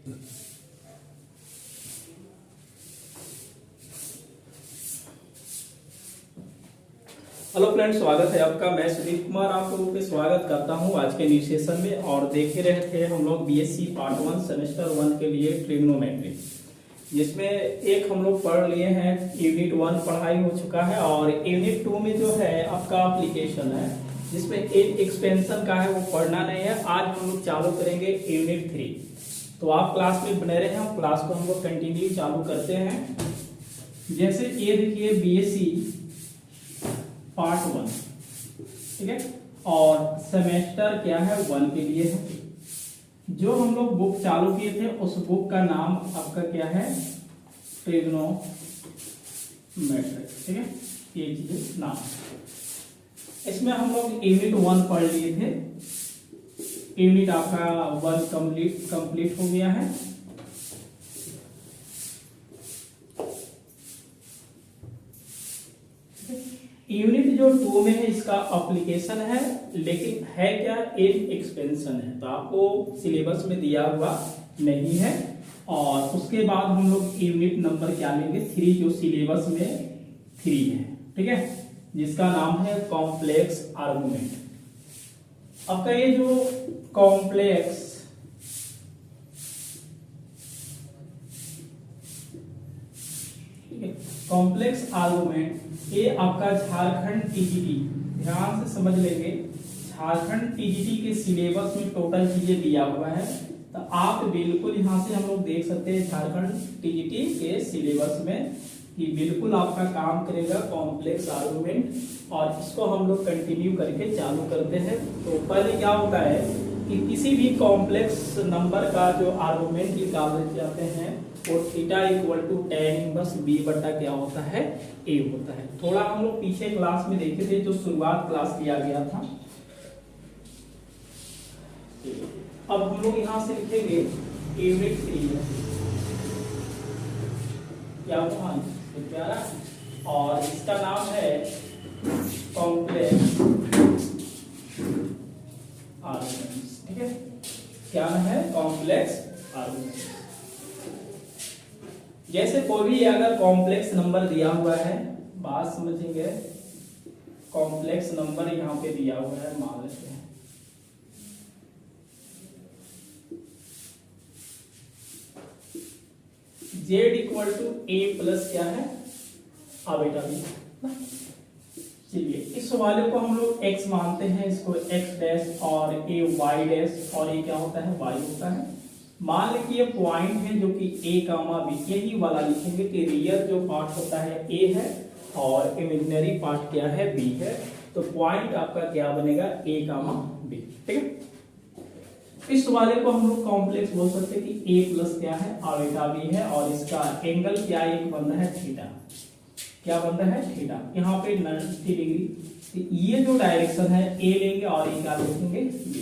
Hello friends, स्वागत है आपका। मैं सुदीप कुमार आप लोगों के स्वागत करता हूं आज के न्यू सेशन में। और देख ही रहे थे हम लोग बीएससी पार्ट 1 सेमेस्टर 1 के लिए ट्रिग्नोमेट्री, जिसमें एक हम लोग पढ़ लिए हैं। यूनिट 1 पढ़ाई हो चुका है और यूनिट 2 में जो है आपका एप्लीकेशन है, जिसमें एक एक्सपेंशन का है, वो पढ़ना नहीं है। आज हम लोग चालू करेंगे यूनिट 3। तो आप क्लास में बने रहे, हम क्लास को हम लोग कंटिन्यू चालू करते हैं। जैसे ये देखिए बीएससी पार्ट 1, ठीक है, और सेमेस्टर क्या है 1 के लिए है। जो हम लोग बुक चालू किए थे उस बुक का नाम आपका क्या है, ट्रिग्नोमेट्री, ठीक है, ये चीज नाम। इसमें हम लोग यूनिट 1 पढ़ लिए थे। यूनिट आपका 1 कंप्लीट हो गया है। यूनिट जो 2 में है इसका एप्लीकेशन है, लेकिन है क्या, एक एक्सपेंशन है। तो आपको सिलेबस में दिया हुआ नहीं है। और उसके बाद हम लोग यूनिट नंबर क्या लेंगे, 3, जो सिलेबस में 3 है, ठीक है, जिसका नाम है कॉम्प्लेक्स आर्गुमेंट। आपका ये जो कॉम्प्लेक्स आर्गुमेंट, ये आपका झारखंड टीजीटी, ध्यान से समझ लेंगे, झारखंड टीजीटी के सिलेबस में टोटल चीजें दिया हुआ है। तो आप बिल्कुल यहां से हम लोग देख सकते हैं झारखंड टीजीटी के सिलेबस में कि बिल्कुल आपका काम करेगा कॉम्प्लेक्स आर्गुमेंट। और इसको हम लोग कंटिन्यू करके चालू करते हैं। तो पहले क्या होता है कि किसी भी कॉम्प्लेक्स नंबर का जो आर्गुमेंट निकाले जाते हैं वो theta equal to tan inverse b बटा क्या होता है, a होता है। थोड़ा हम लोग पीछे क्लास में देखे थे, जो शुरुआत क्लास लिया गया था। अब हम लोग यहां से लिखेंगे यूनिट 3 क्या हुआ प्यारा, और इसका नाम है कॉम्प्लेक्स आर्गुमेंट्स, ठीक है। क्या है, कॉम्प्लेक्स आर्गुमेंट्स। जैसे कोई भी अगर कॉम्प्लेक्स नंबर दिया हुआ है, बात समझेंगे, कॉम्प्लेक्स नंबर यहां पे दिया हुआ है, मान लेते हैं z equal to a plus क्या है, आ बेटा भी। चलिए इस वाले को हम लोग x मानते हैं, इसको x डैश और a y डैश, और ये क्या होता है, y होता है। मान लें कि ये पॉइंट है जो कि a कामा b, यही वाला लिखेंगे कि रियल जो पार्ट होता है a है और इमेजिनरी पार्ट क्या है, b है। तो पॉइंट आपका क्या बनेगा, a कामा b, ठीक है। इस वाले को हम लोग कॉम्प्लेक्स बोल सकते हैं कि a प्लस क्या है, आवेटा b है, और इसका एंगल क्या एक बन रहा है, थीटा। क्या बन रहा है, थीटा। यहाँ पे 90 डिग्री। ये जो डायरेक्शन है a लेंगे और ये क्या लिखेंगे, b,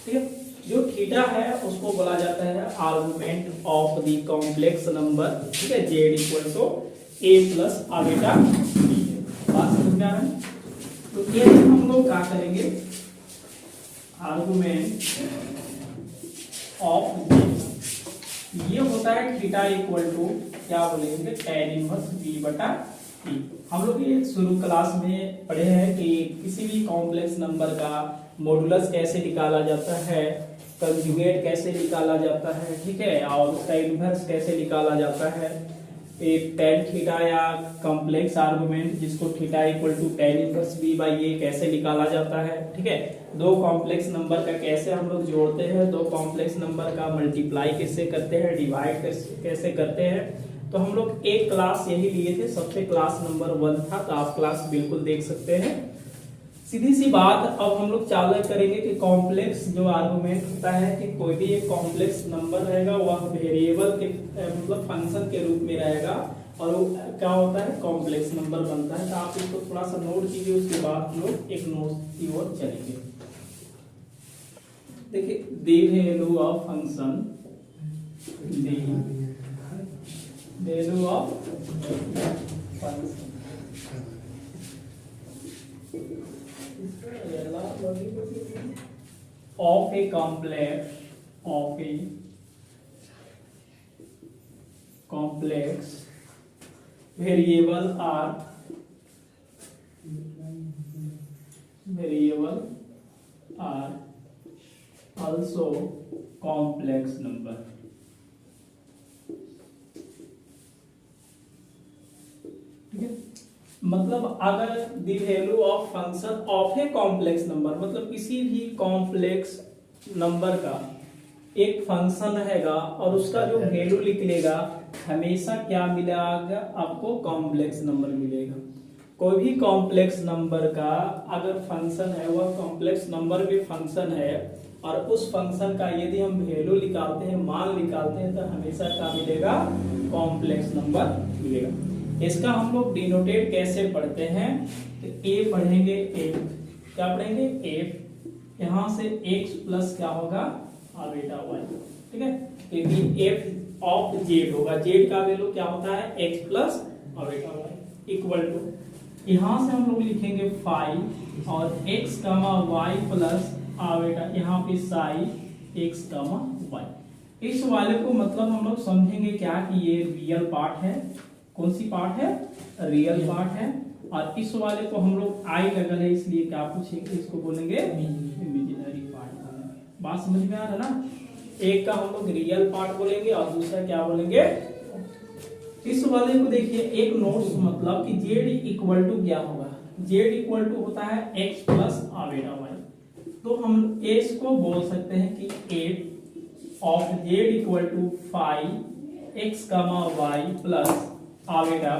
ठीक है। जो थीटा है उसको बोला जाता है argument of the complex number, ठीक है। z equal to a plus iota b है। बात समझ में आ रहा है। तो ये हम लोग क्या करेंगे, आर्गुमेंट ऑफ ये होता है थीटा इक्वल टू क्या बोलेंगे, tan इनवर्स b बटा e। हम लोग ये शुरू क्लास में पढ़े हैं कि किसी भी कॉम्प्लेक्स नंबर का मॉडुलस कैसे निकाला जाता है, कंजुगेट कैसे निकाला जाता है, ठीक है, और उसका इनवर्स कैसे निकाला जाता है। एक tan थीटा या कॉम्प्लेक्स आर्गुमेंट जिसको theta equal to tan inverse b by a कैसे निकाला जाता है, ठीक है। दो कॉम्प्लेक्स नंबर का कैसे हम लोग जोड़ते हैं, दो कॉम्प्लेक्स नंबर का मल्टीप्लाई कैसे करते हैं, डिवाइड कैसे करते हैं। तो हम लोग एक क्लास यही लिए थे, सबसे क्लास नंबर 1 था। तो आप क्लास बिल्कुल देख सकते हैं। सीधी सी बात, अब हम लोग चालू करेंगे कि कॉम्प्लेक्स जो आर्गुमेंट होता है कि कोई भी एक कॉम्प्लेक्स नंबर रहेगा वह वेरिएबल के मतलब फंक्शन के रूप में रहेगा, और वो क्या होता है, कॉम्प्लेक्स नंबर बनता है। तो आप इसको थोड़ा सा नोट कीजिए, उसके बाद हम लोग एक नोट की ओर चलेंगे। देखिए the value of function, value of function of a complex complex variable are also complex number। ठीक है, मतलब अगर the value of function of a complex number, मतलब किसी भी कॉम्प्लेक्स नंबर का एक फंक्शन हैगा और उसका जो वैल्यू लिख लेगा, हमेशा क्या मिलेगा आपको? कॉम्प्लेक्स नंबर मिलेगा। कोई भी कॉम्प्लेक्स नंबर का अगर फंक्शन है, वह कॉम्प्लेक्स नंबर भी फंक्शन है और उस फंक्शन का यदि हम वैल्यू निकालते हैं, मान निकालते हैं, तो हमेशा क्या मिलेगा? कॉम्प्लेक्स नंबर मिलेगा। इसका हम लोग डिनोटेट कैसे पढ़ते हैं? तो ए पढ़ेंगे, एफ क्या पढ़ेंगे? एफ, यहां से एक्स प्लस क्या होगा? बेटा वाई। ठीक है, क्योंकि एफ ऑफ जेड होगा, जेड का वैल्यू क्या होता है? X plus beta Y equal to, यहां से हम लोग लिखेंगे फाइव और एक्स कामा वाई प्लस बेटा यहाँ पे साई एक्स कामा वाई। इस वाले को मतलब हम लोग समझेंगे क्या कि ये रियल पार्ट है। कौन सी पार्ट है? रियल पार्ट है। और इस वाले को हम लोग आई लगल है, इसलिए क्या पूछेंगे? इसको बोलेंगे इमेजिनरी पार्ट बोलेंगे। बात समझ में आ रहा है ना? एक का हम लोग रियल पार्ट बोलेंगे और दूसरा क्या बोलेंगे? इस वाले को देखिए, एक नोट्स मतलब कि जेड इक्वल टू क्या होगा? जेड इक्वल टू होता है एक्स प्लस बेटा वाई। तो हम एस को बोल सकते हैं कि F of Z equal to five X comma Y plus beta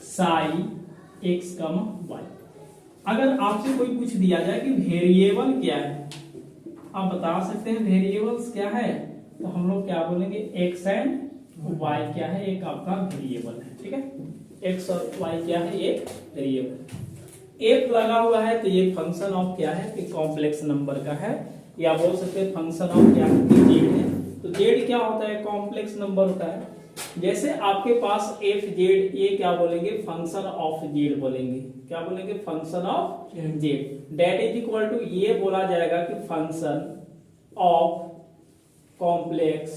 psi x comma Y. अगर आपसे कोई पूछ दिया जाए कि वेरिएबल क्या है, आप बता सकते हैं वेरिएबल्स क्या है? तो हम लोग क्या बोलेंगे? एक्स एंड वाई क्या है? एक आपका वेरिएबल है। ठीक है, एक्स और वाई क्या है? एक वेरिएबल। एफ लगा हुआ है तो ये फंक्शन ऑफ क्या है? कि कॉम्प्लेक्स नंबर का है, या बोल सकते हैं फंक्शन ऑफ क्या है? जेड है। तो जेड क्या होता है? कॉम्प्लेक्स नंबर होता है। जैसे आपके पास एफ जेड, ये क्या बोलेंगे? फंक्शन ऑफ जेड बोलेंगे। क्या बोलेंगे? Function of Z. That is equal to, ये बोला जाएगा कि फंक्शन ऑफ कॉम्प्लेक्स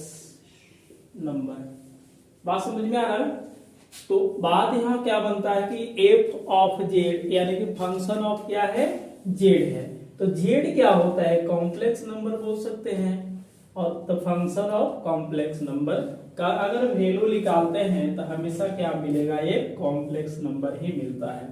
नंबर। बात समझ में आ रहा है? तो बात यहां क्या बनता है कि एफ ऑफ जेड यानी कि फंक्शन ऑफ क्या है? जेड है। तो जेड क्या होता है? कॉम्प्लेक्स नंबर बोल सकते हैं। और तो फंक्शन ऑफ कॉम्प्लेक्स नंबर का अगर वैल्यू निकालते हैं तो हमेशा क्या मिलेगा? ये कॉम्प्लेक्स नंबर ही मिलता है।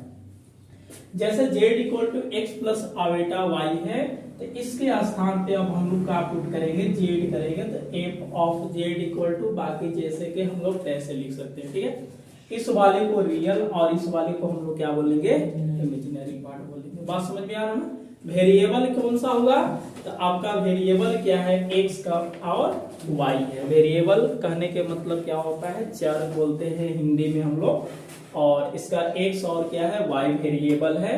जैसे Z equal to X plus beta Y है, तो इसके स्थान पे अब हम लोग क्या पुट करेंगे? जेड करेंगे। तो F of Z equal to बाकी जैसे कि हम लोग ऐसे लिख सकते हैं। ठीक है, इस वाले को रियल और इस वाले को हम लोग क्या बोलेंगे? इमेजिनरी पार्ट बोलेंगे। बात समझ में आ रहा है ना? वेरिएबल कौन सा होगा? तो आपका वेरिएबल क्या है? एक्स का और वाई है। वेरिएबल कहने के मतलब क्या होता है? चर बोलते हैं हिंदी में हम लोग। और इसका एक्स और क्या है? वाई वेरिएबल है।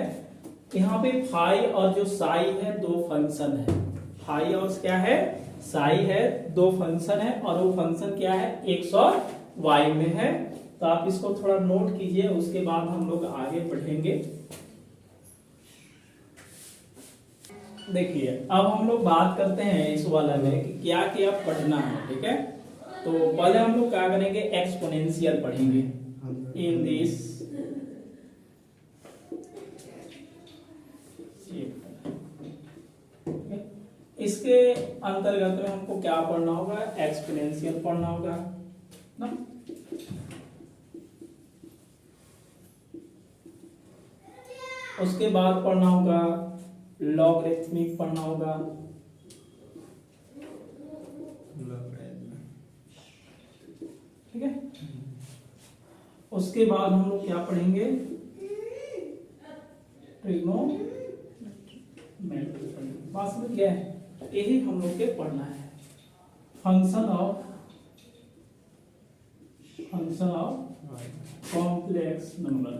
यहाँ पे फाई और जो साई है, दो फंक्शन है। फाई और क्या है? साई है, दो फंक्शन है। और वो फंक्शन क्या है? एक्स और वाई में है। तो आप इसको थोड़ा नोट कीजिए, उसके बाद हम लोग आगे बढ़ेंगे। देखिए, अब हम लोग बात करते हैं इस वाला में कि क्या क्या पढ़ना है। ठीक है, तो पहले हम लोग क्या करेंगे? एक्सपोनेंशियल पढ़ेंगे इन दिस। इसके अंतर्गत में हमको क्या पढ़ना होगा? एक्सपोनेंशियल पढ़ना होगा ना। उसके बाद पढ़ना होगा लॉगरिथमिक पढ़ना होगा। ठीक है, उसके बाद हम लोग क्या पढ़ेंगे? ट्रिग्नोमेट्री पढ़ेंगे। बात समझ गए? यही हम लोग के पढ़ना है। Function of complex number.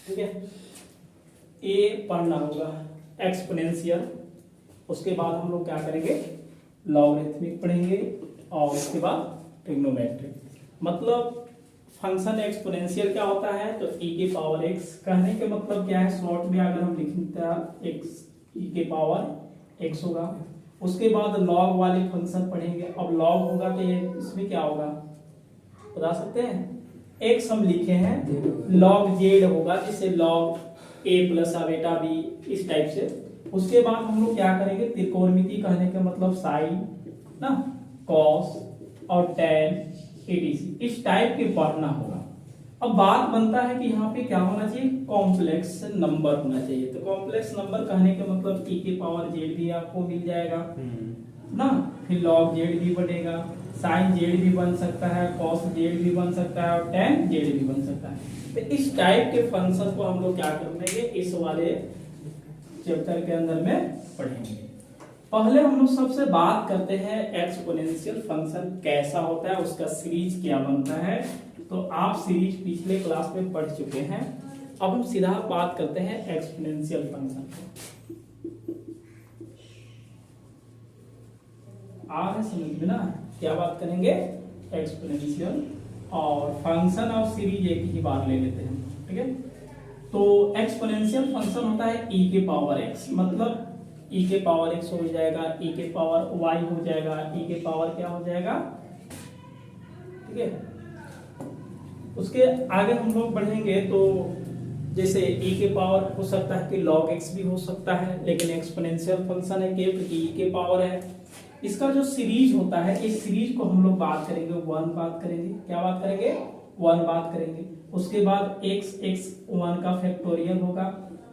ठीक है, ए पढ़ना होगा एक्सपोनेंशियल। उसके बाद हम लोग क्या करेंगे? लॉगरिथमिक पढ़ेंगे और उसके बाद ट्रिग्नोमेट्री। मतलब फंक्शन एक्सपोनेंशियल क्या होता है? तो e के पावर x। कहने के मतलब क्या है? शॉर्ट में अगर हम लिखते हैं x e के पावर x होगा। उसके बाद log वाले फंक्शन पढ़ेंगे। अब log होगा तो ये इसमें क्या होगा बता सकते हैं? x हम लिखे हैं log z होगा, जिसे log a प्लस बेटा b इस टाइप से। उसके बाद हम लोग क्या करेंगे, त्रिकोणमिति कहने का मतलब साइन ना, कॉस और tan etc इस टाइप के पढ़ना होगा। अब बात बनता है कि यहाँ पे क्या होना चाहिए, कॉम्प्लेक्स नंबर होना चाहिए। तो कॉम्प्लेक्स नंबर कहने का मतलब e के पावर z भी आपको मिल जाएगा ना, फिर log z भी बनेगा, sin z भी बन सकता है, cos z भी बन सकता है और tan z भी बन सकता है। तो इस टाइप के फंक्शन को हम लोग क्या करेंगे, इस वाले चैप्टर के अंदर में पढ़ेंगे। पहले हम लोग सबसे बात करते हैं एक्सपोनेंशियल फंक्शन कैसा होता है, उसका सीरीज क्या बनता है। तो आप सीरीज पिछले क्लास में पढ़ चुके हैं। अब हम सीधा बात करते हैं एक्सपोनेंशियल फंक्शन को। आ रहे समझ में ना, क्या बात करेंगे, एक्सपोनेंशियल और फंक्शन और सीरीज एक ही बार ले लेते हैं, ठीक है। तो एक्सपोनेंशियल फंक्शन होता है e के पावर x, मतलब e के पावर x हो जाएगा, e के पावर y हो जाएगा, e के पावर क्या हो जाएगा, ठीक है। उसके आगे हम लोग बढ़ेंगे तो जैसे e के पावर हो सकता है कि log x भी हो सकता है, लेकिन एक्सपोनेंशियल फंक्शन है क्योंकि e के पावर है। इसका जो सीरीज होता है, इस सीरीज को हम लोग बात करेंगे 1 बात करेंगे, क्या बात करेंगे, 1 बात करेंगे। उसके बाद x 1 का फैक्टोरियल होगा,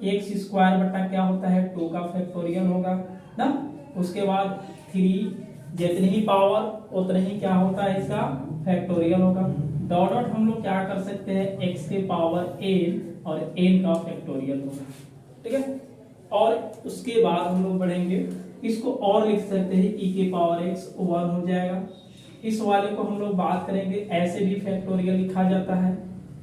x स्क्वायर बटा क्या होता है 2 का फैक्टोरियल होगा ना। उसके बाद 3 जितनी ही पावर उतने ही क्या होता है इसका फैक्टोरियल होगा। डॉट डॉट हम लोग क्या कर सकते हैं, x के पावर n और n का फैक्टोरियल होगा, ठीक है। और उसके बाद हम लोग बढ़ेंगे, इसको और लिख सकते हैं e के पावर x 1 हो जाएगा। इस वाले को हम लोग बात करेंगे, ऐसे भी फैक्टोरियल लिखा जाता है,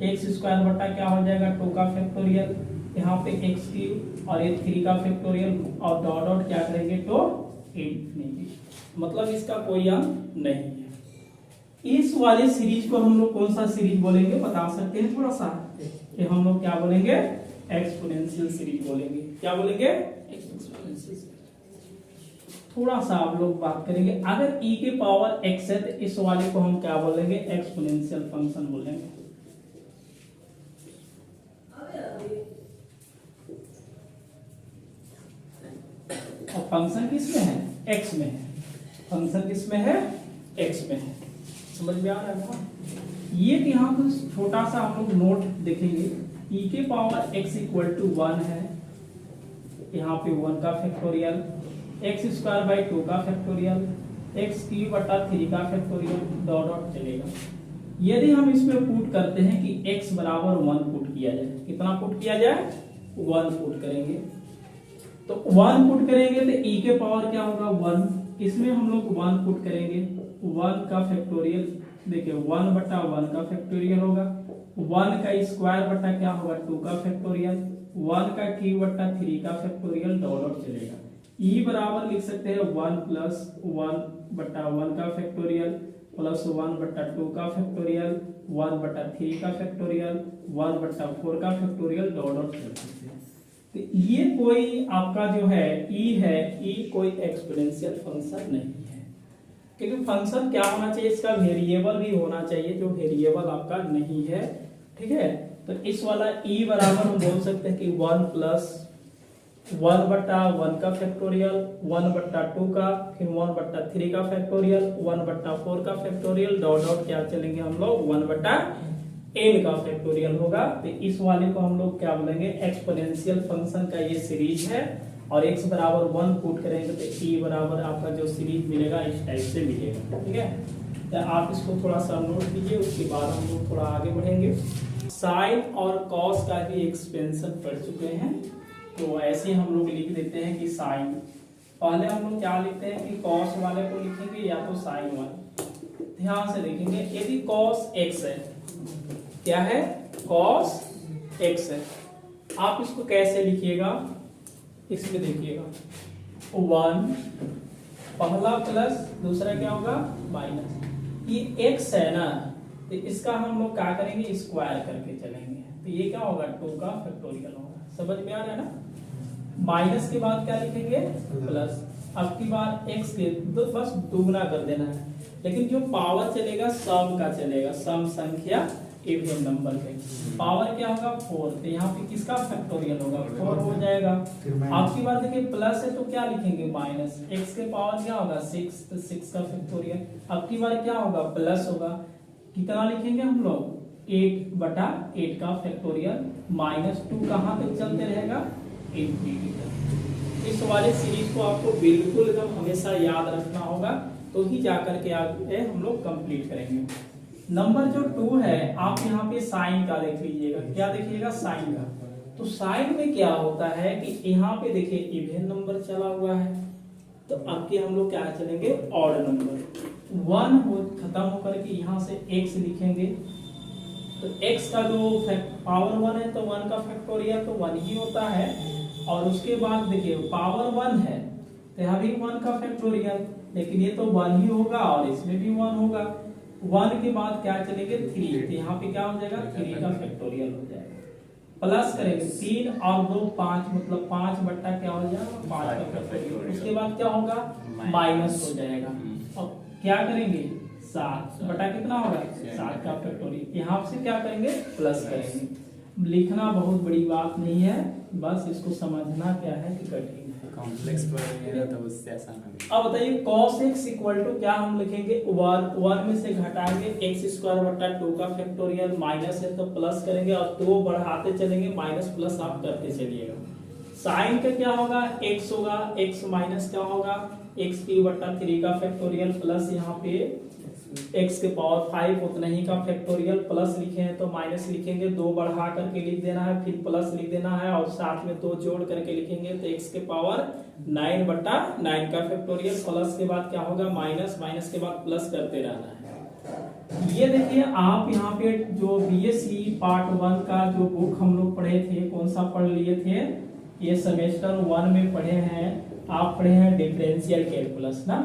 x स्क्वायर बटा क्या हो जाएगा 2 का फैक्टोरियल, यहाँ पे x क्यूब और ये 3 का फैक्टोरियल और डॉट डॉट क्या करेंगे तो इंफिनिटी, मतलब इसका कोई अंत नहीं है। इस वाले सीरीज को हम लोग कौन सा सीरीज बोलेंगे बता सकते हैं थोड़ा सा, ये हम लोग क्या बोलेंगे, एक्सपोनेंशियल सीरीज बोलेंगे। क्या बोलेंगे, एक्सपोनेंशियल सीरीज। थोड़ा सा आप लोग बात करेंगे, अगर e के पावर x है तो इस वाले को हम क्या बोलेंगे, एक्सपोनेंशियल फंक्शन बोलेंगे। और फंक्शन किस में है, x में है, फंक्शन किस में है, x में है। समझ में आ रहा है ना। ये यहाँ कुछ छोटा सा हम लोग नोट देखेंगे, e के पावर x इक्वल टू 1 है, यहाँ पे 1 का फैक्टोरियल, x स्क्वायर बाई 2 का फैक्टोरियल, x क्यूब बटा 3 का फैक्टोरियल, डॉट डॉट चलेगा। यदि हम इसमें पुट करते हैं कि x बराबर 1 पुट किया जाए, कितना पुट किया जाए, 1 पुट करेंगे। तो 1 पुट करेंगे तो e के पावर क्या होगा 1, इसमें हम लोग 1 पुट करेंगे, 1 का फैक्टोरियल देखिए 1 बटा 1 का फैक्टोरियल होगा, 1 का स्क्वायर बटा क्या होगा 2 का फैक्टोरियल, 1 का क्यूब बटा 3 का फैक्टोरियल, डॉट डॉट चलेगा। e बराबर लिख सकते हैं 1 प्लस 1 बटा 1 का फैक्टोरियल प्लस 1 बटा 2 का फैक्टोरियल, 1 बटा 3 का फैक्टोरियल, 1 बटा 4 का फैक्टोरियल, डॉट डॉट चल सकते हैं। तो ये कोई आपका जो है e है, e कोई एक्सपोनेंशियल फंक्शन नहीं है, क्योंकि फंक्शन क्या होना चाहिए, इसका वेरिएबल भी होना चाहिए, जो वेरिएबल आपका नहीं है, ठीक है। तो इस वाला e बराबर हम बोल सकते हैं कि 1 प्लस 1 बटा 1 का फैक्टोरियल, 1 बटा 2 का, फिर 1 बटा 3 का फैक्टोरियल, 1 बटा 4 का फैक्टोरियल, डॉट डॉट क्या चलेंगे हम लोग 1 बटा n का फैक्टोरियल होगा। तो इस वाले को हम लोग क्या बोलेंगे, एक्सपोनेंशियल फंक्शन का ये सीरीज है। और x बराबर 1 पुट करेंगे तो e बराबर आपका जो सीरीज मिलेगा इस टाइप से मिलेगा, ठीक है। तो आप इसको थोड़ा सा नोट कीजिए, उसके बाद हम लोग थोड़ा आगे बढ़ेंगे। साइन और कॉस का भी एक्सपेंशन पढ़ चुके हैं, तो ऐसे हम लोग लिख देते हैं कि साइन, पहले हम लोग क्या लिखते हैं कि कॉस वाले को लिखेंगे या तो साइन वाले। ध्यान से देखेंगे, यदि कॉस x है, क्या है, कॉस x है, आप इसको कैसे लिखिएगा, इसमें देखिएगा 1 पहला प्लस दूसरा क्या होगा माइनस, ये x है ना, तो इसका हम लोग क्या करेंगे, स्क्वायर करके चलेंगे, तो ये क्या होगा 2 का फैक्टोरियल होगा। समझ में आ रहा है ना। माइनस के बाद क्या लिखेंगे प्लस। अब की बार x के तो बस दुगना कर देना है, लेकिन जो पावर चलेगा सम का चलेगा, सम संख्या इवन नंबर के। पावर क्या होगा 4, तो यहाँ पे किसका फैक्टोरियल होगा 4 हो जाएगा। आपकी बार देखिए प्लस है तो क्या लिखेंगे माइनस, x के पावर क्या होगा 6, तो 6 का फैक्टोरियल। अब की बार क्या होगा प्लस होगा, कितना लिखेंगे हम लोग 8/8 का फैक्टोरियल, -2 कहाँ तक चलते रहेगा इंफिनिटी तक। इस वाले सीरीज को आपको बिल्कुल एकदम हमेशा याद रखना होगा, तो ही जाकर के आगे हम लोग कंप्लीट करेंगे। नंबर जो 2 है, आप यहाँ पे साइन का देख लीजिएगा, क्या देखिएगा साइन का। तो साइन में क्या होता है कि यहाँ पे देखिए इवन नंबर चला हुआ है, तो आपके हम लोग क्या चलेंगे ऑड नंबर। 1 हो खत्म होकर के यहाँ से x लिखेंगे, तो x का जो पावर 1 है तो 1 का फैक्टोरियल तो 1 ही होता है। और उसके बाद देखिए पावर 1 है तो यहाँ भी 1 का फैक्टोरियल, लेकिन ये तो 1 ही होगा और इसमें भी 1 होगा। 1 के बाद क्या चलेंगे 3, तो यहाँ पे क्या हो जाएगा 3 का फैक्टोरियल हो जाएगा। प्लस करेंगे 3 और 2 5, मतलब 5 बट्टा क्या हो जाएगा 5 का फैक्टोरियल। उसके बाद क्या होगा माइनस हो जाएगा, और क्या करेंगे 7 बटा कितना होगा 7 का फैक्टोरियल। यहाँ से क्या करेंगे प्लस करेंगे। लिखना बहुत बड़ी बात नहीं है, बस इसको समझना क्या है कि कठिन है, कॉम्प्लेक्स पढ़ेंगे तो उससे आसान होगा। अब बताइए cos x इक्वल टू क्या हम लिखेंगे 1 में से घटाएंगे x² 2 का फैक्टोरियल, माइनस है तो प्लस करेंगे और 2 बढ़ाते चलेंगे, माइनस प्लस आप करते चलिएगा। साइन का क्या होगा x होगा, x माइनस क्या होगा x³ 3 का फैक्टोरियल, प्लस यहाँ पे x के पावर 5 उतना ही का फैक्टोरियल, प्लस लिखे हैं तो माइनस लिखेंगे, 2 बढ़ा करके लिख देना है, फिर प्लस लिख देना है और साथ में 2 जोड़ करके लिखेंगे तो x के पावर 9/9 का फैक्टोरियल। प्लस के बाद क्या होगा माइनस, माइनस के बाद प्लस करते रहना है। ये देखिए आप यहाँ पे जो बीएससी पार्ट 1 का जो बुक हम लोग पढ़े थे, कौन सा पढ़ लिए थे, ये सेमेस्टर 1 में पढ़े हैं, आप पढ़े हैं डिफरेंशियल कैलकुलस ना।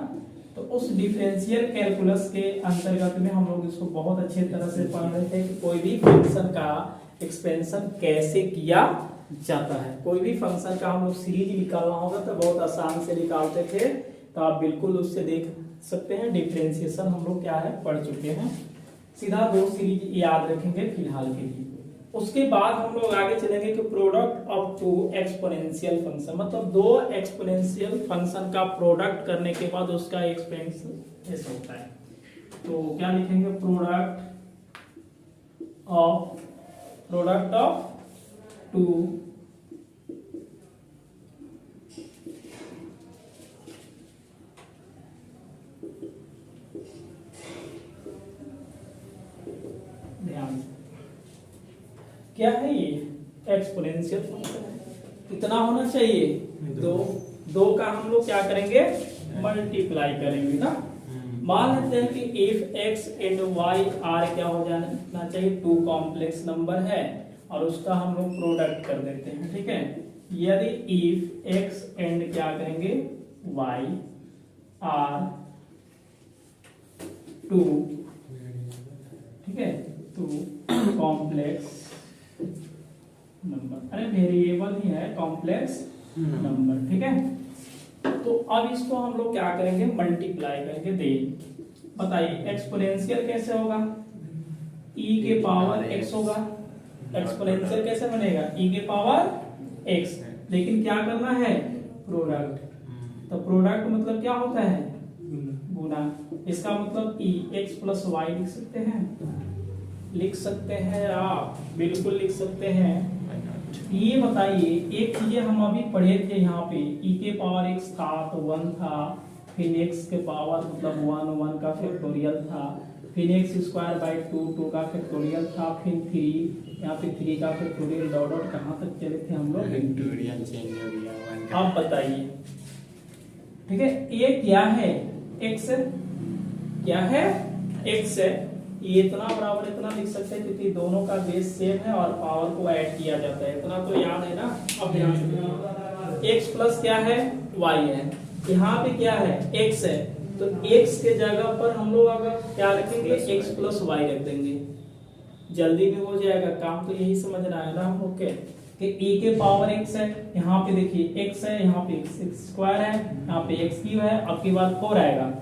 तो उस डिफरेंशियल कैलकुलस के अंतर्गत में हम लोग इसको बहुत अच्छे तरह से पढ़ रहे थे कि कोई भी फंक्शन का एक्सपेंशन कैसे किया जाता है। कोई भी फंक्शन का हम लोग सीरीज निकालना होगा तो बहुत आसान से निकालते थे, तो आप बिल्कुल उससे देख सकते हैं। डिफरेंशिएशन हम लोग क्या है पढ़ चुके हैं, सीधा 2 सीरीज याद रखेंगे फिलहाल के लिए। उसके बाद हम लोग आगे चलेंगे कि प्रोडक्ट ऑफ 2 एक्सपोनेंशियल फंक्शन, मतलब 2 एक्सपोनेंशियल फंक्शन का प्रोडक्ट करने के बाद उसका एक्सपेंशन ऐसा होता है। तो क्या लिखेंगे प्रोडक्ट ऑफ 2 ध्यान क्या है ये एक्सपोनेंशियल फंक्शन है, कितना होना चाहिए 2 का हम लोग क्या करेंगे मल्टीप्लाई करेंगे ना। मान लेते हैं कि if x and y are क्या हो जाना चाहिए 2 कॉम्प्लेक्स नंबर है और उसका हम लोग प्रोडक्ट कर देते हैं, ठीक है। यदि इफ x एंड क्या करेंगे y आर 2, ठीक है, 2 कॉम्प्लेक्स नंबर, अरे वेरिएबल ही है कॉम्प्लेक्स नंबर, ठीक है। तो अब इसको हम लोग क्या करेंगे मल्टीप्लाई करेंगे। दे बताइए एक्सपोनेंशियल कैसे होगा e के पावर x होगा, एक्सपोनेंशियल कैसे बनेगा e के पावर x, लेकिन क्या करना है प्रोडक्ट, तो प्रोडक्ट मतलब क्या होता है गुना। इसका मतलब e x प्लस y लिख सकते हैं आप बिल्कुल लिख सकते हैं। ये बताइए एक चीजें हम अभी पढ़े थे यहाँ पे e के पावर x था तो 1 था, फिर x के पावर मतलब 1 का फैक्टोरियल था, फिर x² 2 का फैक्टोरियल था, फिर 3 यहाँ पे 3 का फैक्टोरियल डॉट डॉट कहाँ तक चले थे हम लोग फैक्टोरियल चेंज हो गया। अब बताइए ठीक है ये क्या है x, क्या है x है, ये इतना बराबर इतना लिख सकते हैं क्योंकि दोनों का बेस सेम है और पावर को ऐड किया जाता है, इतना तो याद है ना। अब ध्यान से x प्लस क्या है y है, यहाँ पे क्या है x है, तो x के जगह पर हम लोग अगर क्या रखेंगे x प्लस y रख देंगे, जल्दी भी हो जाएगा काम, तो यही समझना है ना हम। ओके कि e के पावर x है, यहाँ पे देखिए x है, यहाँ पे x स्क्वायर है, यहाँ पे x क्यूब है, अब की बार 4 आएगा।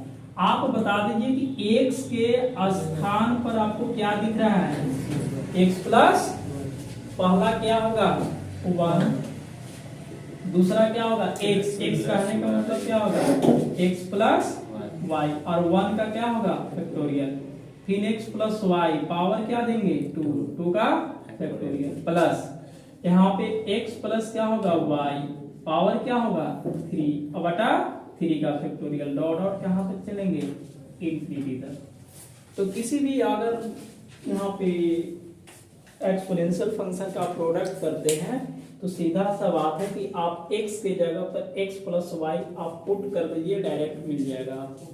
आप बता दीजिए कि x के स्थान पर आपको क्या दिख रहा है, x प्लस, पहला क्या होगा 1, दूसरा क्या होगा x, x कहने का मतलब क्या होगा x प्लस y, और 1 का क्या होगा फैक्टोरियल, फिर x प्लस y पावर क्या देंगे 2 का फैक्टोरियल, प्लस यहाँ पे x प्लस क्या होगा y पावर क्या होगा 3 और बटा 3 का फैक्टोरियल, डॉट डॉट कहाँ तक चलेंगे इंफिनिटी तक। तो किसी भी अगर यहाँ पे एक्सपोनेंशियल फंक्शन का प्रोडक्ट करते हैं तो सीधा सा बात है कि आप x के जगह पर x प्लस वाई आप पुट कर दीजिए, डायरेक्ट मिल जाएगा आपको,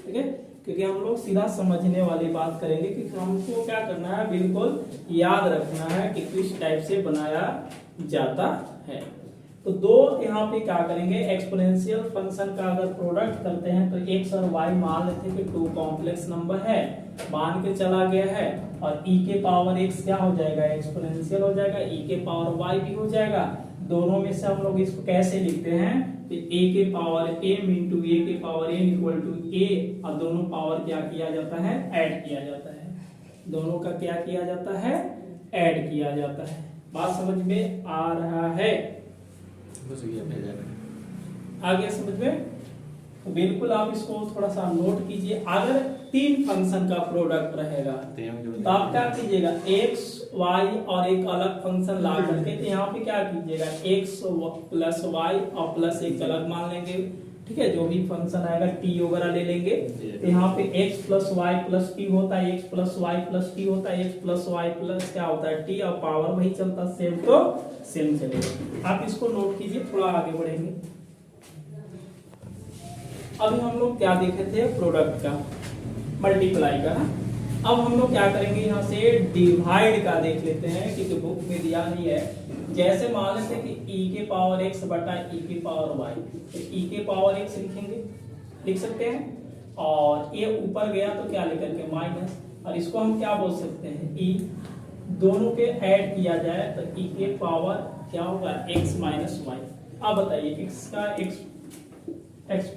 ठीक है। क्योंकि हम लोग सीधा समझने वाली बात करेंगे कि हमको क्या करना है, बिल्कुल याद रखना है कि किस टाइप से बनाया जाता है। तो दो यहाँ पे क्या करेंगे, एक्सपोनेंशियल फंक्शन का अगर प्रोडक्ट करते हैं तो x और y मान लेते हैं कि 2 कॉम्प्लेक्स नंबर है, मान के चला गया है, और e के पावर x क्या हो जाएगा एक्सपोनेंशियल हो जाएगा, e के पावर y भी हो जाएगा। दोनों में से हम लोग इसको कैसे लिखते हैं, तो a के पावर m इंटू a के power n equal to a, और दोनों पावर क्या किया जाता है ऐड किया जाता है, दोनों का क्या किया जाता है ऐड किया जाता है। बात समझ में आ रहा है, आ गया समझ में? तो बिल्कुल आप इसको थोड़ा सा नोट कीजिए। अगर 3 फंक्शन का प्रोडक्ट रहेगा तो आप क्या कीजिएगा, x y और एक अलग फंक्शन ला करके तो यहाँ पे क्या कीजिएगा x प्लस y और प्लस एक अलग मान लेंगे, ठीक है। जो भी फंक्शन आएगा t वगैरह ले लेंगे, तो यहाँ पे x plus y plus t होता है, x plus y plus t होता है, x प्लस y प्लस क्या होता है t, और पावर वही चलता है सेम तो सेम चलेगा। आप इसको नोट कीजिए, थोड़ा आगे बढ़ेंगे। अभी हम लोग क्या देखे थे, प्रोडक्ट का, मल्टीप्लाई का ना। अब हम लोग क्या करेंगे, यहाँ से डिवाइड का देख लेते हैं, क्योंकि बुक में दिया नहीं है। जैसे मान लेते हैं कि e के पावर x बटा e के पावर y, तो e के पावर x लिखेंगे, लिख सकते हैं, और ये ऊपर गया तो क्या लेकर के माइनस, और इसको हम क्या बोल सकते हैं e, दोनों के ऐड किया जाए तो e के पावर क्या होगा x माइनस वाई। अब बताइए x का x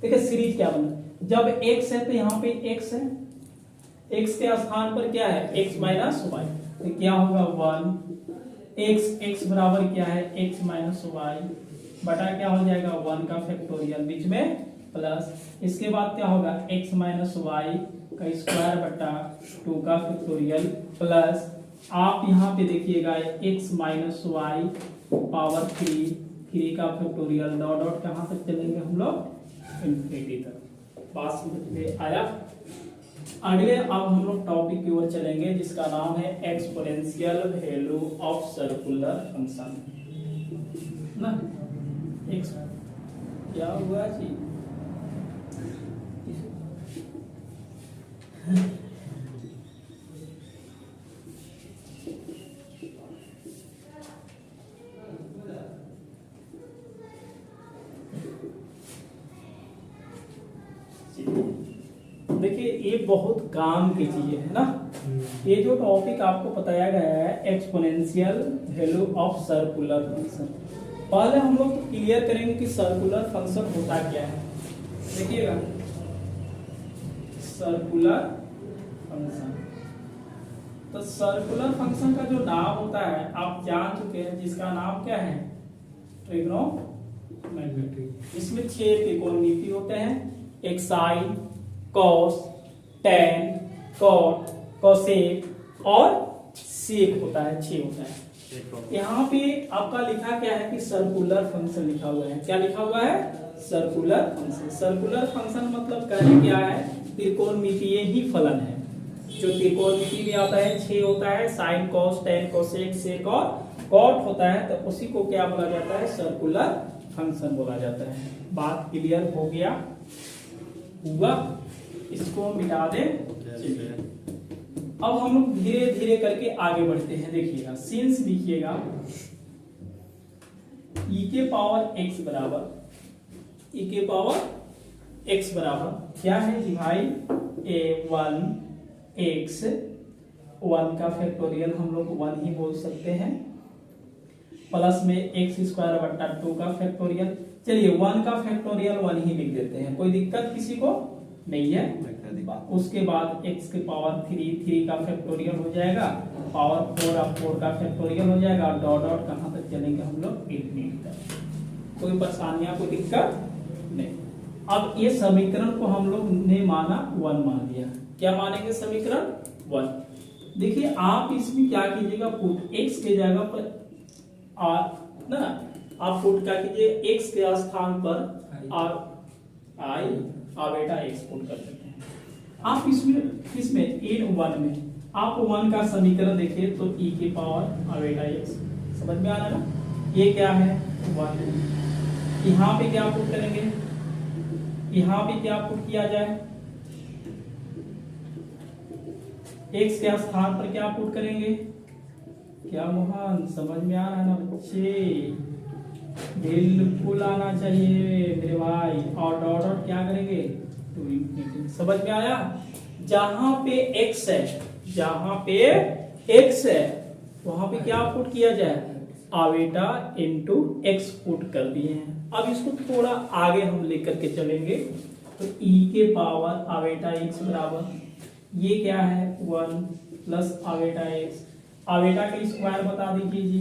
देखिए सीरीज क्या बना, जब x है तो यहाँ पे x है, x के स्थान पर क्या है x माइनस वाई, तो क्या होगा 1 x बराबर क्या है x माइनस वाई बटा क्या हो जाएगा 1 का फैक्टोरियल, बीच में प्लस, इसके बाद क्या होगा x माइनस वाई का स्क्वायर बटा 2 का फैक्टोरियल, प्लस आप यहाँ पे देखिएगा x माइनस वाई पावर 3 का फैक्टोरियल, डॉट डॉट कहाँ तक चलेंगे हम लोग इंफिनिटी तक। बात समझ में आया? अगले अब हम लोग टॉपिक की ओर चलेंगे जिसका नाम है exponential value of circular function ना। क्या हुआ जी, देखिए ये बहुत काम की चीज है ना। ये जो टॉपिक आपको बताया गया है exponential value of circular function, पहले हम लोग क्लियर करेंगे कि सर्कुलर फंक्शन होता क्या है। देखिएगा सर्कुलर फंक्शन, तो सर्कुलर फंक्शन का जो नाम होता है आप जान चुके हैं, जिसका नाम क्या है ट्रिग्नोमेट्री। इसमें 6 त्रिकोणमिति होते हैं, एक sine, cos, tan, cot, cosec और सेक होता है, 6 होता है। यहाँ पे आपका लिखा क्या है कि सर्कुलर फंक्शन लिखा हुआ है। क्या लिखा हुआ है? Circular function. सर्कुलर फंक्शन मतलब कहने क्या है, त्रिकोणमितीय ही फलन है। जो त्रिकोणमिति में आता है 6 होता है, साइन, कॉस, टेन, कोसेक, सेक और कॉट होता है, तो उसी को क्या बोला जाता है सर्कुलर फंक्शन बोला जाता है। बात क्लियर हो गया हुआ? इसको मिटा दे। अब हम लोग धीरे धीरे करके आगे बढ़ते हैं। देखिएगा सिंस लिखिएगा e के पावर x बराबर, e के पावर x बराबर क्या है जी भाई, a1 x, 1 का फैक्टोरियल हम लोग 1 ही बोल सकते हैं, प्लस में एक्स स्क्वायर बट्टा 2 का फैक्टोरियल। चलिए 1 का फैक्टोरियल 1 ही लिख देते हैं, कोई दिक्कत किसी को नहीं है। उसके बाद x के पावर 3 का फैक्टोरियल हो जाएगा, पावर 4 अब 4 का फैक्टोरियल हो जाएगा, और डॉट डॉट कहाँ तक चलेंगे हम लोग, इंफिनिटी तक। कोई परेशानियां, कोई दिक्कत नहीं। अब ये समीकरण को हम लोग ने माना 1 मान लिया, क्या मानेंगे समीकरण 1। देखिए आप इसमें क्या कीजिएगा, पुट x के जगह पर ना, आप पुट क्या कीजिए, x के स्थान पर आई बेटा x पुट कर देते हैं। आप इसमें इन 1 में आप 1 का समीकरण देखिए तो e के पावर बेटा x, समझ में आ रहा है ना, ये क्या है 1। यहाँ पे क्या पुट करेंगे, यहाँ पे क्या पुट किया जाए, x के स्थान पर क्या पुट करेंगे, क्या मोहन समझ में आ रहा है ना बच्चे, बिल्कुल आना चाहिए मेरे भाई। और डॉट डॉट क्या करेंगे, टू इंफिनिटी, समझ में आया। जहां पे x है, जहां पे x है वहां पे क्या पुट किया जाए, आवेटा इनटू x पुट कर दिए हैं। अब इसको थोड़ा आगे हम लेकर के चलेंगे तो e के पावर आवेटा x बराबर, ये क्या है 1 प्लस आवेटा x, आवेटा का स्क्वायर बता दीजिए जी,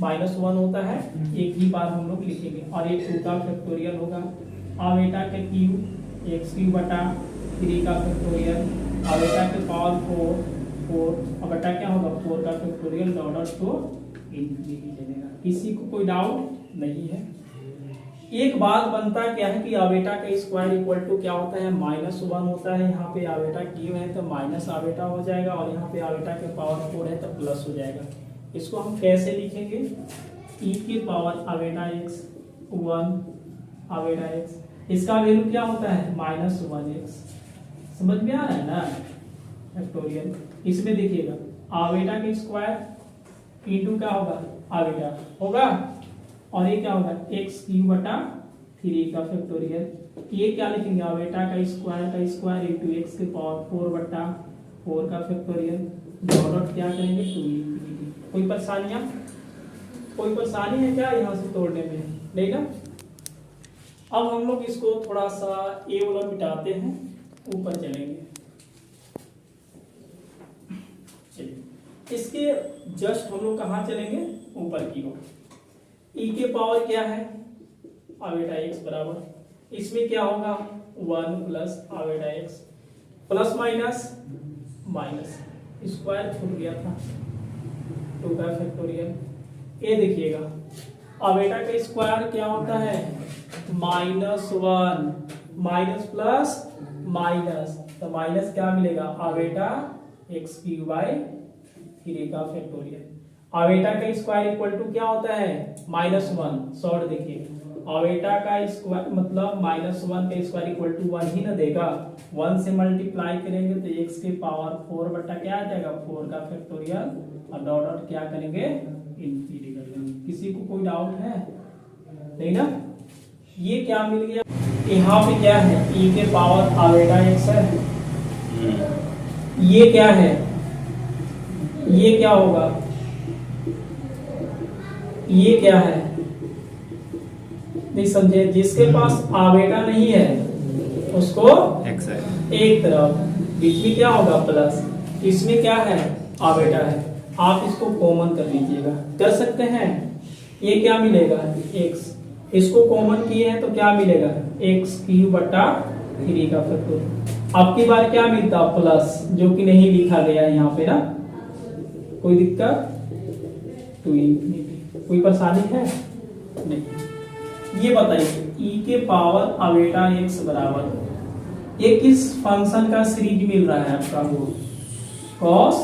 -1 होता है, एक ही बार हम लोग लिखेंगे, और ये 2 का फैक्टोरियल होगा, आवेटा के क्यूब एक्स क्यूब बटा 3 का फैक्टोरियल, आवेटा के पावर 4 और बटा क्या होगा 4 का फैक्टोरियल, डॉट तो इंफिनिटी चलेगा। किसी को कोई डाउट नहीं है। एक बात बनता क्या है कि आवेटा का स्क्वायर इक्वल टू क्या होता है, -1 होता है। यहाँ पे आवेटा क्यूब है तो माइनस आवेटा हो जाएगा, और यहाँ पे आवेटा के पावर 4 है तो प्लस हो जाएगा। इसको हम कैसे लिखेंगे, e के पावर आवेटा x 1 आवेटा x, इसका वैल्यू क्या होता है -1x, समझ में आ रहा है ना फैक्टोरियल। इसमें देखिएगा आवेटा के स्क्वायर इनटू क्या होगा आवेटा होगा, और ये क्या होगा एक्स क्यूब बटा 3 का फैक्टोरियल, ये क्या लिखेंगे आवेटा का स्क्वायर इनटू एक्स के पावर 4 बटा 4 का फैक्टोरियल, डॉट क्या करेंगे 2 इंफिनिटी। कोई परेशानियां, कोई परेशानी है क्या यहाँ से तोड़ने में, नहीं ना। अब हम लोग इसको थोड़ा सा ए वाला मिटाते हैं, ऊपर चलेंगे। इसके जस्ट हम लोग कहाँ चलेंगे, ऊपर की ओर। e के पावर क्या है आवेटा x बराबर, इसमें क्या होगा 1 plus iota x plus minus minus, square छूट गया था 2 का फैक्टोरियल। ये देखिएगा आवेटा का स्क्वायर क्या होता है -1 माइनस प्लस माइनस, तो माइनस क्या मिलेगा आवेटा x क्यूब बाई 3 का फैक्टोरियल। आवेटा का स्क्वायर इक्वल टू क्या होता है -1, शॉर्ट देखिए आवेटा का स्क्वायर मतलब -1 का स्क्वायर इक्वल टू 1 ही ना देगा, 1 से मल्टीप्लाई करेंगे तो x के पावर 4 बटा क्या आ जाएगा 4 का फैक्टोरियल, और डॉट डॉट क्या करेंगे इंफिनिटी कर देंगे। किसी को कोई डाउट है नहीं ना। ये क्या मिल गया, यहाँ पे क्या है e के पावर आवेटा x है, ये क्या है, ये क्या होगा, ये क्या है नहीं समझे, जिसके पास आवेटा नहीं है उसको x है, एक तरफ बीच में क्या होगा प्लस, इसमें क्या है आवेटा है, आप इसको कॉमन कर लीजिएगा, कर सकते हैं। ये क्या मिलेगा x, इसको कॉमन किए हैं तो क्या मिलेगा x क्यूब बटा 3 का फैक्टोरियल। अब की बार क्या मिलता प्लस, जो कि नहीं लिखा गया यहाँ पे ना, कोई दिक्कत 2 इंफिनिटी, कोई परेशानी है नहीं। ये बताइए e के पावर आवेटा x बराबर, ये किस फंक्शन का सीरीज मिल रहा है आपका, cos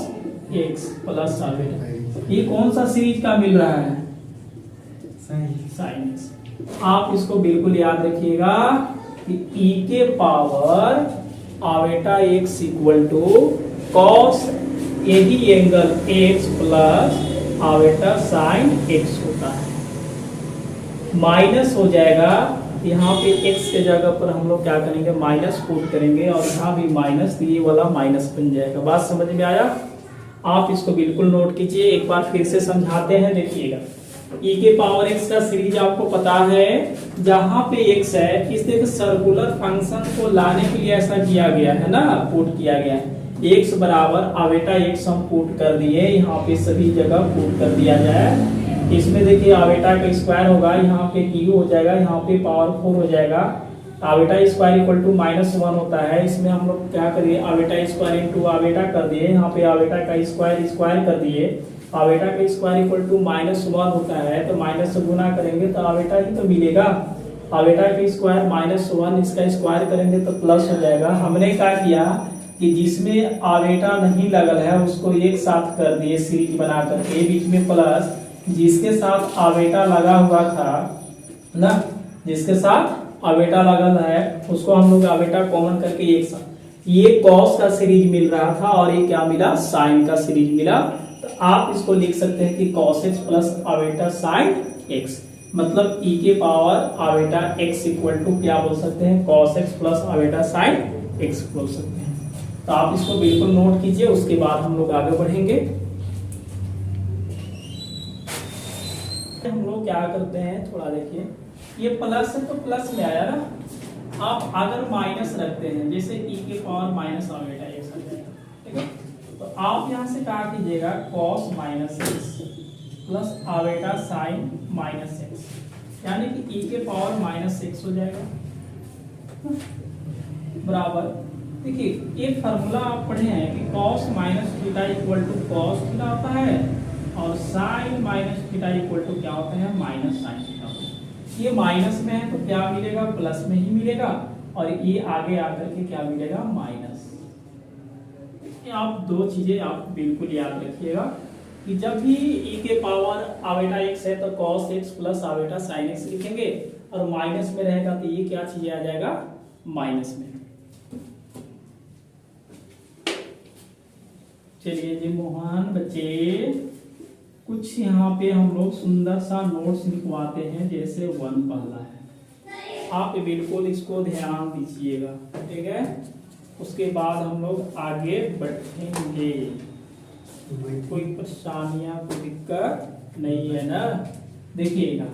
x प्लस आवेटा, ये कौन सा सीरीज का मिल रहा है sin x। आप इसको बिल्कुल याद रखिएगा कि e के power iota x equal to cos यही angle x plus iota sine x होता है, माइनस हो जाएगा। यहाँ पे x के जगह पर हम लोग क्या करेंगे माइनस पुट करेंगे, और यहाँ भी माइनस, ये वाला माइनस बन जाएगा। बात समझ में आया, आप इसको बिल्कुल नोट कीजिए। एक बार फिर से समझाते हैं, देखिएगा e के पावर x का सीरीज आपको पता है, जहां पे x है इस देखो सर्कुलर फंक्शन को लाने के लिए ऐसा किया गया है ना, पुट किया गया है। x बराबर आवेटा x हम पुट कर दिए, यहाँ पे सभी जगह पुट कर दिया जाए। इसमें देखिए आवेटा का स्क्वायर होगा, यहाँ पे q हो जाएगा, यहाँ पे पावर 4 हो जाएगा। आवेटा स्क्वायर इक्वल टू -1 होता है। इसमें हम लोग क्या करिए, आवेटा स्क्वायर इनटू आवेटा कर दिए, यहाँ पे आवेटा का स्क्वायर कर दिए। आवेटा का स्क्वायर इक्वल टू -1 होता है, तो माइनस से गुना करेंगे तो आवेटा ही तो मिलेगा। आवेटा का स्क्वायर -1, इसका स्क्वायर करेंगे तो प्लस हो जाएगा। हमने क्या किया कि जिसमें आवेटा नहीं लगल है उसको एक साथ कर दिए सीरीज बना करके, बीच में प्लस, जिसके साथ आवेटा लगा हुआ था ना, जिसके साथ आवेटा लगल है उसको हम लोग आवेटा कॉमन करके एक साथ, ये कॉस का सीरीज मिल रहा था और ये क्या मिला, साइन का सीरीज मिला। तो आप इसको लिख सकते हैं कि cos x plus iota sine x, मतलब e के power iota x equal to क्या बोल सकते हैं, cos x plus iota sine x बोल सकते हैं। तो आप इसको बिल्कुल नोट कीजिए, उसके बाद हम लोग आगे बढ़ेंगे। हम लोग क्या करते हैं, थोड़ा देखिए, ये प्लस है तो प्लस में आया ना, आप अगर माइनस रखते हैं, जैसे e के पावर माइनस आवेटा x आ जाएगा, ठीक है। तो आप यहाँ से क्या कीजिएगा, cos -x plus iota sine -x, यानी कि e के पावर -x हो जाएगा बराबर। देखिए एक फार्मूला आप पढ़े हैं कि cos -theta equal to cos theta होता है और sin -थीटा इक्वल टू क्या होता है, -sin थीटा होता है। ये माइनस में है तो क्या मिलेगा, प्लस में ही मिलेगा, और ये आगे आकर के क्या मिलेगा, माइनस। आप दो चीजें आप बिल्कुल याद रखिएगा कि जब भी e के पावर आवेटा x है तो cos x plus iota sin x लिखेंगे, और माइनस में रहेगा तो ये क्या चीज आ जाएगा, माइनस में। चलिए जी मोहन बच्चे, कुछ यहाँ पे हम लोग सुंदर सा नोट्स लिखवाते हैं, जैसे 1 पहला है, आप बिल्कुल इसको ध्यान दीजिएगा, ठीक है। उसके बाद हम लोग आगे बढ़ेंगे। कोई परेशानियां, कोई दिक्कत नहीं है ना। देखिएगा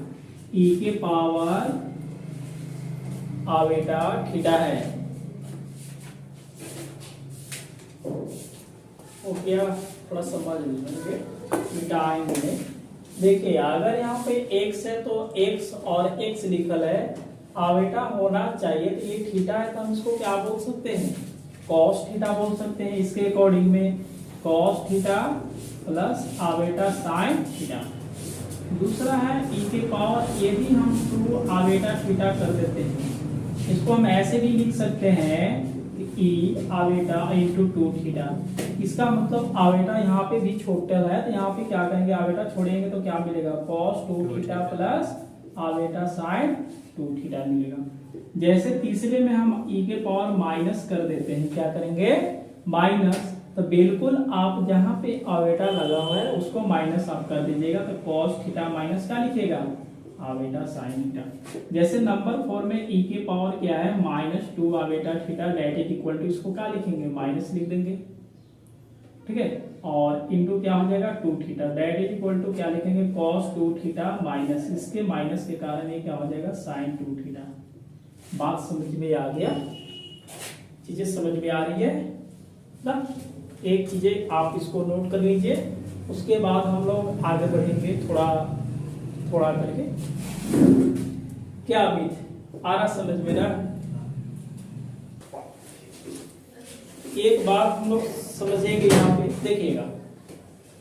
e के पावर आवेटा थीटा है, ओके, थोड़ा समझ लीजिए, मिटाएंगे। देखिए अगर यहाँ पे x है तो x और x लिखल है, आवेटा होना चाहिए, तो ये थीटा है तो हम इसको क्या बोल सकते हैं, cos थीटा बोल सकते हैं। इसके अकॉर्डिंग में cos theta plus iota sine theta. दूसरा है e के पावर, ये भी हम 2 आवेटा थीटा कर देते हैं। इसको हम ऐसे भी लिख सकते हैं e आवेटा इंटू 2 थीटा। इसका मतलब आवेटा यहाँ पे भी छोटा है, तो यहाँ पे क्या करेंगे, आवेटा छोड़ेंगे तो क्या मिलेगा, cos 2 theta plus iota sine 2 theta मिलेगा। जैसे तीसरे में हम e के पावर माइनस कर देते हैं, क्या करेंगे, माइनस, तो बिल्कुल आप जहाँ पे आवेटा लगा हुआ है उसको माइनस आप कर दीजिएगा, तो cos थीटा माइनस क्या लिखेगा, आवेटा साइन थीटा। जैसे नंबर 4 में e के पावर क्या है, -2 iota theta, that is equal to, इसको क्या लिखेंगे, माइनस लिख देंगे, ठीक है, और इनटू क्या हो जाएगा 2 theta, that is equal to क्या लिखेंगे, cos 2 थीटा माइनस, इसके माइनस के कारण ये क्या हो जाएगा, sin 2 थीटा। बात समझ में आ गया, चीजें समझ में आ रही है ना। एक चीजें आप इसको नोट कर लीजिए, उसके बाद हम लोग आगे बढ़ेंगे थोड़ा थोड़ा करके। क्या अमित आ रहा समझ में ना। एक बात हम लोग समझेंगे यहाँ पे, देखिएगा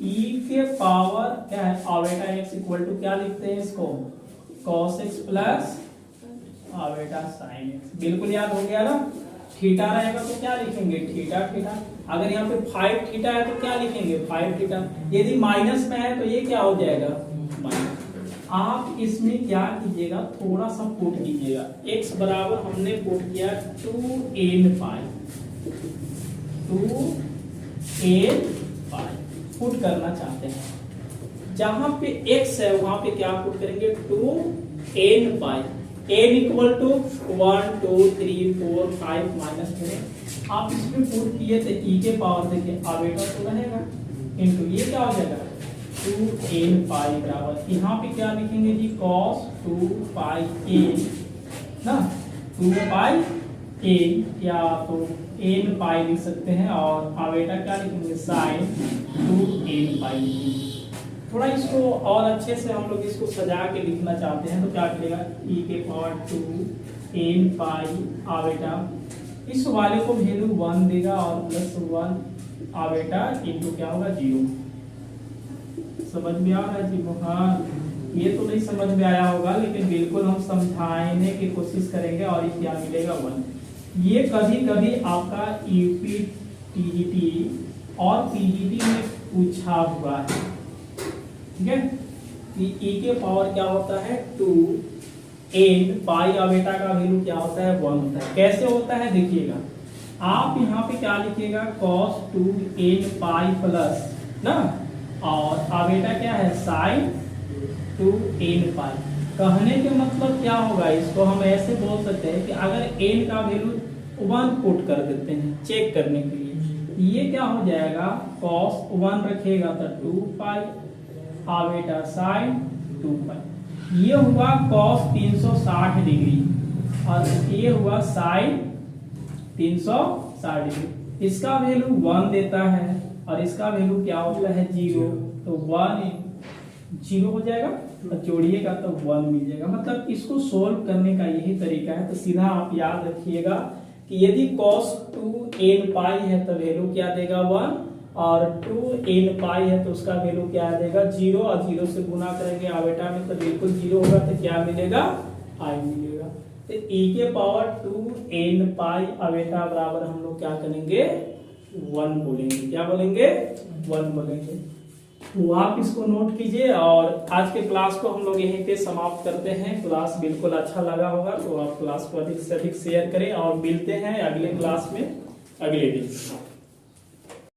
e के पावर क्या है, आवेटा x इक्वल टू क्या लिखते हैं इसको, cos x plus iota sin x। बिल्कुल याद हो गया ना। थीटा रहेगा तो क्या लिखेंगे, थीटा थीटा। अगर यहाँ पे 5 थीटा है तो क्या लिखेंगे, 5 थीटा। यदि माइनस में है तो ये क्या हो जाएगा, माइनस। आप इसमें क्या कीजिएगा, थोड़ा सा पुट कीजिएगा, x बराबर हमने पुट किया 2n पाई, 2n पाई पुट करना चाहते हैं। जहां पे x है वहां पे क्या पुट करेंगे, 2n pi, n equal to 1 2 3 4 5 minus करें। आप इसमें पुट किए तो e के पावर देखिए आवेटा तो रहेगा, इनटू ये क्या हो जाएगा 2n पाई बराबर, यहाँ पे क्या लिखेंगे जी, cos 2 पाई n ना, 2 पाई n या तो n पाई लिख सकते हैं, और आवेटा क्या लिखेंगे, sin 2n पाई लिखेंगे। थोड़ा इसको और अच्छे से हम लोग इसको सजा के लिखना चाहते हैं तो क्या करेगा, e के पावर 2 n पाई आवेटा, इस वाले को वैल्यू 1 देगा और प्लस 1 आवेटा इनटू क्या होगा 0। समझ में आ रहा है जी? हाँ, ये तो नहीं समझ में आया होगा, लेकिन बिल्कुल हम समझाने की कोशिश करेंगे। और ये क्या मिलेगा 1। ये कभी कभी आपका यूपी टीजीटी और पीजीटी में पूछा हुआ है, ठीक है। ई के पावर क्या होता है 2 n पाई आवेटा का वैल्यू क्या होता है 1 होता है। कैसे होता है देखिएगा, आप यहाँ पे क्या लिखिएगा, cos 2n पाई प्लस ना, और आवेटा क्या है sin 2n पाई। कहने के मतलब क्या होगा, इसको हम ऐसे बोल सकते हैं कि अगर n का वैल्यू 1 पुट कर देते हैं चेक करने के लिए, ये क्या हो जाएगा, cos 1 rखेगा तो 2 पाई आवेटा sin 2 पाई। ये हुआ cos 360 डिग्री और ये हुआ sin 360 डिग्री। इसका वैल्यू 1 देता है और इसका वैल्यू क्या होता है 0, तो 1 0 हो जाएगा और जोड़िएगा तो 1 मिल जाएगा। मतलब इसको सोल्व करने का यही तरीका है। तो सीधा आप याद रखिएगा कि यदि cos 2n पाई है तो वैल्यू क्या देगा 1, और 2n पाई है तो उसका वैल्यू क्या देगा 0, और 0 से गुना करेंगे आवेटा में तो बिल्कुल 0 होगा, तो क्या मिलेगा i मिलेगा। तो e के पावर 2n पाई आवेटा बराबर हम लोग क्या करेंगे 1 बोलेंगे। क्या बोलेंगे 1 बोलेंगे। तो आप इसको नोट कीजिए, और आज के क्लास को हम लोग यहीं पे समाप्त करते हैं। क्लास बिल्कुल अच्छा लगा होगा तो आप क्लास को अधिक से अधिक शेयर करें, और मिलते हैं अगले क्लास में अगले दिन।